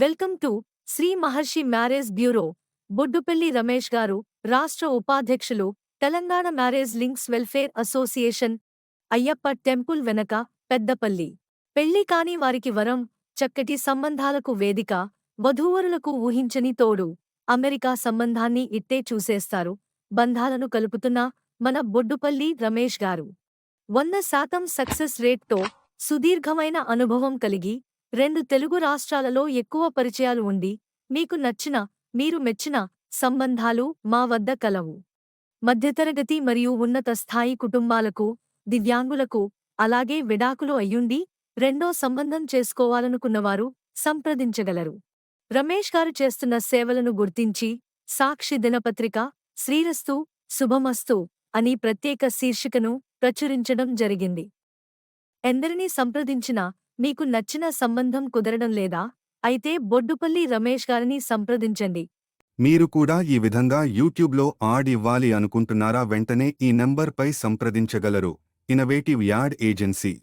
Welcome to Shri Maharshi marriage bureau. Boddupalli Ramesh garu, రాష్ట్ర ఉపాధ్యక్షులు, Telangana marriage links welfare association, Ayyappa temple వెనక, పెద్దపల్లి. పెళ్లి కాని వారికి వరం, చక్కటి సంబంధాలకు వేదిక, వధూవరులకు ఊహించని తోడు. అమెరికా సంబంధాన్ని ఇట్టే చూసేస్తారు. బంధాలను కలుపుతున్న మన బొడ్డుపల్లి రమేష్ గారు 100% సక్సెస్ రేట్తో, సుదీర్ఘమైన అనుభవం కలిగి, 2 తెలుగు రాష్ట్రాలలో ఎక్కువ పరిచయాలు ఉండి, మీకు నచ్చిన, మీరు మెచ్చిన సంబంధాలు మా వద్ద కలవు. మధ్యతరగతి మరియు ఉన్నత స్థాయి కుటుంబాలకు, దివ్యాంగులకు, అలాగే విడాకులు అయ్యుండి రెండో సంబంధం చేసుకోవాలనుకున్నవారు సంప్రదించగలరు. రమేష్ గారు చేస్తున్న సేవలను గుర్తించి సాక్షి దినపత్రిక శ్రీరస్తు శుభమస్తు అని ప్రత్యేక శీర్షికను ప్రచురించడం జరిగింది. ఎందరినీ సంప్రదించినా మీకు నచ్చిన సంబంధం కుదరడం లేదా? అయితే బొడ్డుపల్లి రమేష్ గారిని సంప్రదించండి. మీరు కూడా ఈ విధంగా యూట్యూబ్లో యాడ్ ఇవ్వాలి అనుకుంటున్నారా? వెంటనే ఈ నంబర్పై సంప్రదించగలరు. Innovative ad agency.